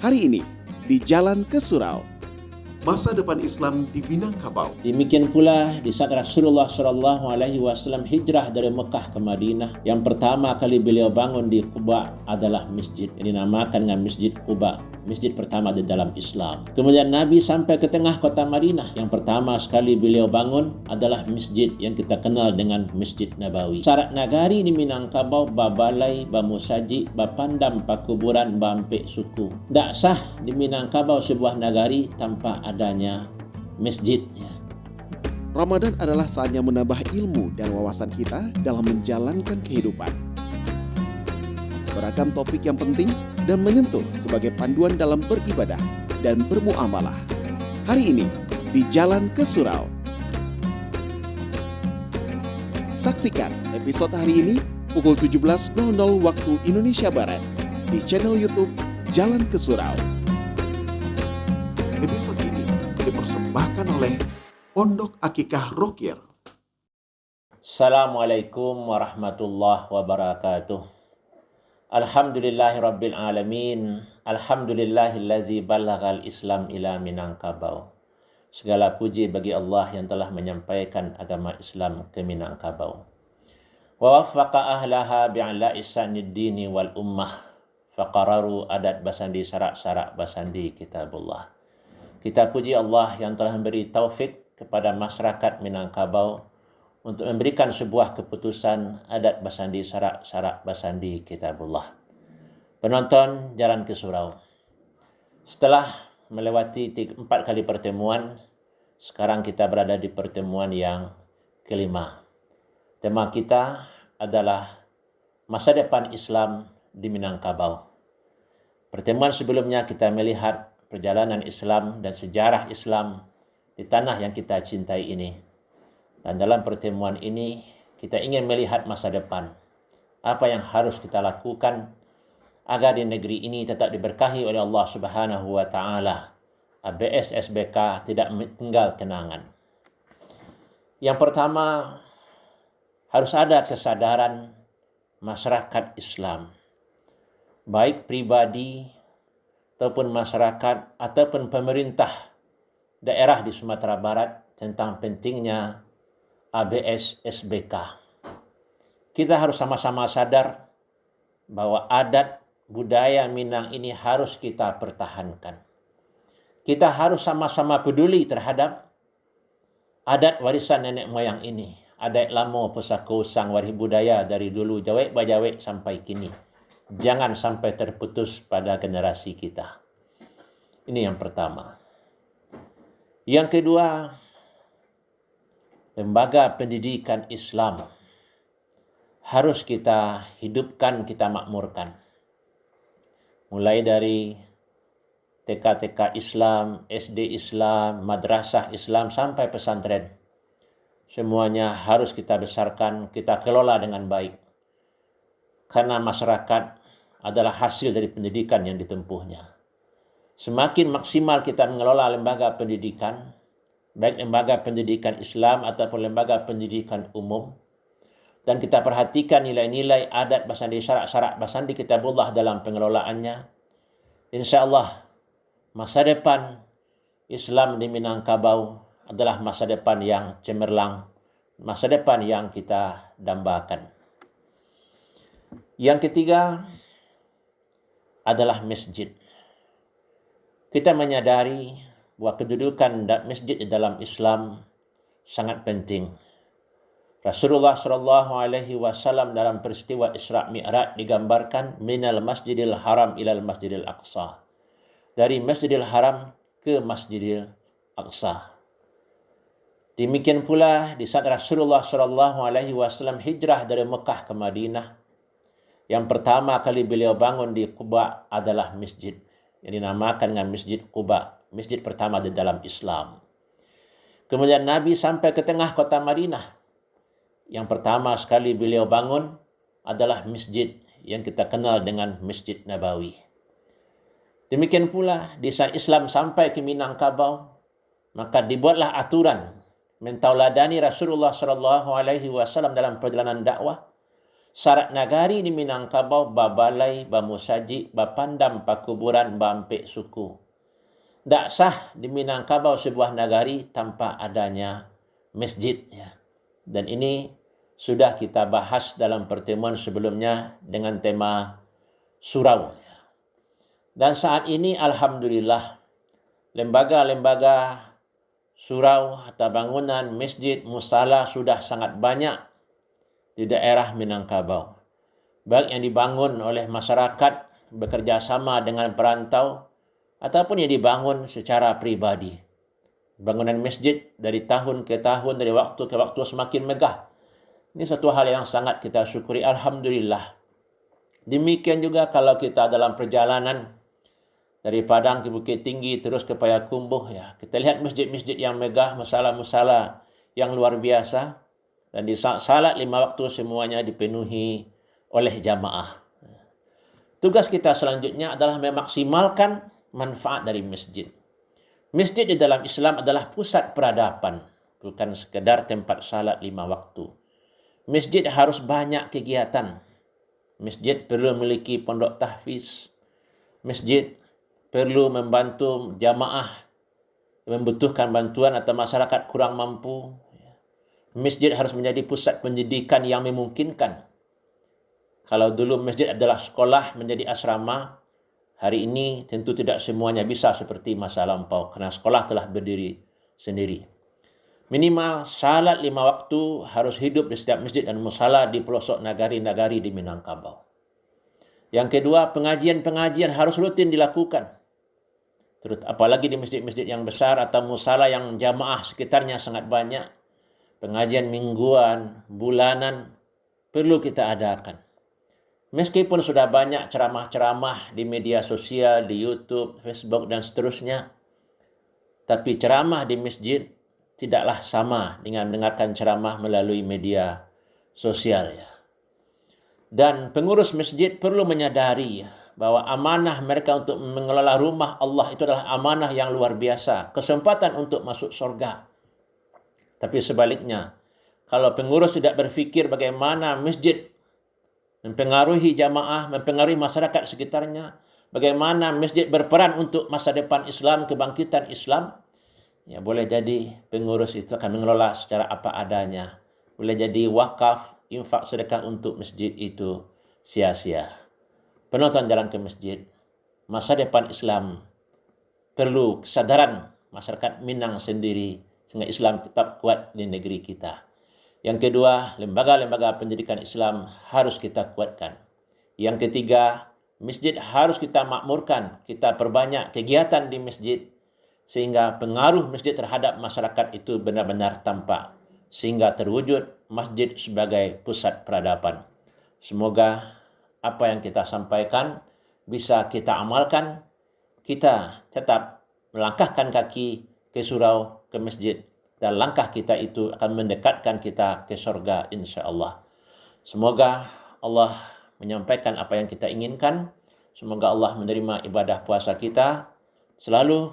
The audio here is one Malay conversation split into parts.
Hari ini di Jalan ke Surau. Masa depan Islam di Minangkabau. Demikian pula di saat Rasulullah SAW hijrah dari Mekah ke Madinah, yang pertama kali beliau bangun di Quba adalah masjid yang dinamakan dengan Masjid Quba, masjid pertama di dalam Islam. Kemudian Nabi sampai ke tengah kota Madinah, yang pertama sekali beliau bangun adalah masjid yang kita kenal dengan Masjid Nabawi. Syarat nagari di Minangkabau, babalai, bamusaji, bapandam, pakuburan, bampek suku. Tak sah di Minangkabau sebuah nagari tanpa adanya masjid. Ramadan adalah saatnya menambah ilmu dan wawasan kita dalam menjalankan kehidupan. Beragam topik yang penting dan menyentuh sebagai panduan dalam beribadah dan bermuamalah. Hari ini di Jalan ke Surau. Saksikan episode hari ini pukul 17.00 waktu Indonesia Barat di channel YouTube Jalan ke Surau. Episode ini dipersembahkan oleh Pondok Akikah Rokier. Assalamualaikum warahmatullahi wabarakatuh. Alhamdulillahirabbil alamin. Alhamdulillahillazi balaghal Islam ila Minangkabau. Segala puji bagi Allah yang telah menyampaikan agama Islam ke Minangkabau. Wa waffaqa ahlaha bi'ala'is sanid-dini wal ummah. Faqararu adat basandi syarak-syarak basandi kitabullah. Kita puji Allah yang telah memberi taufik kepada masyarakat Minangkabau untuk memberikan sebuah keputusan adat basandi syarak-syarak basandi kitabullah. Penonton Jalan ke Surau, setelah melewati 4 kali pertemuan, sekarang kita berada di pertemuan yang kelima. Tema kita adalah masa depan Islam di Minangkabau. Pertemuan sebelumnya kita melihat perjalanan Islam dan sejarah Islam di tanah yang kita cintai ini. Dan dalam pertemuan ini kita ingin melihat masa depan. Apa yang harus kita lakukan agar di negeri ini tetap diberkahi oleh Allah Subhanahu wa taala. ABS SBK tidak tinggal kenangan. Yang pertama, harus ada kesadaran masyarakat Islam, baik pribadi ataupun masyarakat ataupun pemerintah daerah di Sumatera Barat tentang pentingnya ABS SBK. Kita harus sama-sama sadar bahwa adat budaya Minang ini harus kita pertahankan. Kita harus sama-sama peduli terhadap adat warisan nenek moyang ini. Adat lama pusaka usang waris budaya dari dulu jawek bajawek sampai kini. Jangan sampai terputus pada generasi kita. Ini yang pertama. Yang kedua, lembaga pendidikan Islam harus kita hidupkan, kita makmurkan. Mulai dari TK-TK Islam, SD Islam, madrasah Islam sampai pesantren. Semuanya harus kita besarkan, kita kelola dengan baik. Karena masyarakat adalah hasil dari pendidikan yang ditempuhnya. Semakin maksimal kita mengelola lembaga pendidikan, baik lembaga pendidikan Islam ataupun lembaga pendidikan umum, dan kita perhatikan nilai-nilai adat basandi syarak-syarak basandi kitabullah dalam pengelolaannya, insya-Allah masa depan Islam di Minangkabau adalah masa depan yang cemerlang, masa depan yang kita dambakan. Yang ketiga adalah masjid. Kita menyadari bahwa kedudukan masjid di dalam Islam sangat penting. Rasulullah SAW dalam peristiwa Isra Mi'raj digambarkan minal masjidil haram ilal masjidil aqsa. Dari Masjidil Haram ke Masjidil Aqsa. Demikian pula di saat Rasulullah SAW hijrah dari Mekah ke Madinah, yang pertama kali beliau bangun di Quba adalah masjid yang dinamakan dengan Masjid Quba, masjid pertama di dalam Islam. Kemudian Nabi sampai ke tengah kota Madinah. Yang pertama sekali beliau bangun adalah masjid yang kita kenal dengan Masjid Nabawi. Demikian pula di saat Islam sampai ke Minangkabau, maka dibuatlah aturan mentauladani Rasulullah SAW dalam perjalanan dakwah Sarat nagari di Minangkabau babalai, bamusaji, bapandam, pakuburan, bampek suku. Tak sah di Minangkabau sebuah nagari tanpa adanya masjid. Dan ini sudah kita bahas dalam pertemuan sebelumnya dengan tema surau. Dan saat ini alhamdulillah lembaga-lembaga surau atau bangunan masjid musala sudah sangat banyak di daerah Minangkabau. Baik yang dibangun oleh masyarakat bekerja sama dengan perantau ataupun yang dibangun secara pribadi. Bangunan masjid dari tahun ke tahun, dari waktu ke waktu semakin megah. Ini satu hal yang sangat kita syukuri, alhamdulillah. Demikian juga kalau kita dalam perjalanan dari Padang ke Bukit Tinggi terus ke Payakumbuh, kita lihat masjid-masjid yang megah, musala-musala yang luar biasa. Dan di salat 5 waktu semuanya dipenuhi oleh jamaah. Tugas kita selanjutnya adalah memaksimalkan manfaat dari masjid. Masjid di dalam Islam adalah pusat peradaban, bukan sekedar tempat salat 5 waktu. Masjid harus banyak kegiatan. Masjid perlu memiliki pondok tahfiz. Masjid perlu membantu jamaah yang membutuhkan bantuan atau masyarakat kurang mampu. Masjid harus menjadi pusat pendidikan yang memungkinkan. Kalau dulu masjid adalah sekolah menjadi asrama, hari ini tentu tidak semuanya bisa seperti masa lampau karena sekolah telah berdiri sendiri. Minimal salat 5 waktu harus hidup di setiap masjid dan musala di pelosok nagari-nagari di Minangkabau. Yang kedua, pengajian-pengajian harus rutin dilakukan. Apalagi di masjid-masjid yang besar atau musala yang jamaah sekitarnya sangat banyak. Pengajian mingguan, bulanan perlu kita adakan. Meskipun sudah banyak ceramah-ceramah di media sosial, di YouTube, Facebook dan seterusnya, tapi ceramah di masjid tidaklah sama dengan mendengarkan ceramah melalui media sosial. Dan pengurus masjid perlu menyadari bahwa amanah mereka untuk mengelola rumah Allah itu adalah amanah yang luar biasa, kesempatan untuk masuk surga. Tapi sebaliknya, kalau pengurus tidak berfikir bagaimana masjid mempengaruhi jamaah, mempengaruhi masyarakat sekitarnya, bagaimana masjid berperan untuk masa depan Islam, kebangkitan Islam, boleh jadi pengurus itu akan mengelola secara apa adanya. Boleh jadi wakaf, infak, sedekah untuk masjid itu sia-sia. Penonton jalan ke masjid, masa depan Islam perlu kesadaran masyarakat Minang sendiri sehingga Islam tetap kuat di negeri kita. Yang kedua, lembaga-lembaga pendidikan Islam harus kita kuatkan. Yang ketiga, masjid harus kita makmurkan, kita perbanyak kegiatan di masjid sehingga pengaruh masjid terhadap masyarakat itu benar-benar tampak sehingga terwujud masjid sebagai pusat peradaban. Semoga apa yang kita sampaikan bisa kita amalkan, kita tetap melangkahkan kaki ke surau, ke masjid, dan langkah kita itu akan mendekatkan kita ke surga insya-Allah. Semoga Allah menyampaikan apa yang kita inginkan. Semoga Allah menerima ibadah puasa kita. Selalu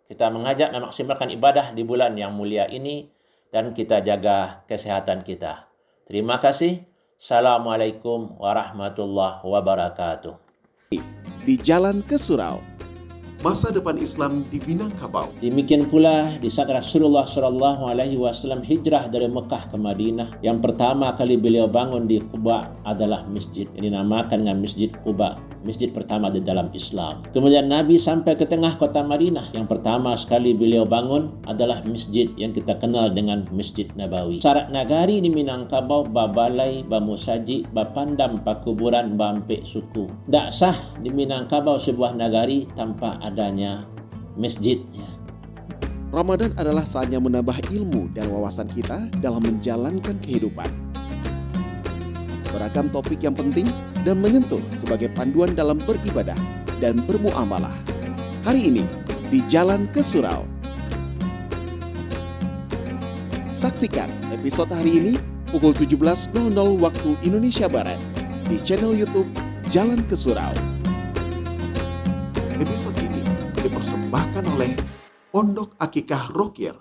kita mengajak memaksimalkan ibadah di bulan yang mulia ini dan kita jaga kesehatan kita. Terima kasih. Assalamualaikum warahmatullahi wabarakatuh. Di Jalan ke Surau, masa depan Islam di Minangkabau. Demikian pula di saat Rasulullah SAW hijrah dari Mekah ke Madinah, yang pertama kali beliau bangun di Quba adalah masjid yang dinamakan dengan Masjid Quba, masjid pertama di dalam Islam. Kemudian Nabi sampai ke tengah kota Madinah, yang pertama sekali beliau bangun adalah masjid yang kita kenal dengan Masjid Nabawi. Sarat nagari di Minangkabau babalai, bamusaji, bapandam, pakuburan, bampek suku. Tak sah di Minangkabau sebuah nagari tanpa adanya masjid. Ramadan adalah saatnya menambah ilmu dan wawasan kita dalam menjalankan kehidupan. Beragam topik yang penting dan menyentuh sebagai panduan dalam beribadah dan bermuamalah. Hari ini di Jalan ke Surau. Saksikan episode hari ini pukul 17.00 waktu Indonesia Barat di channel YouTube Jalan ke Surau. Episode ini dipersembahkan oleh Pondok Akikah Rokier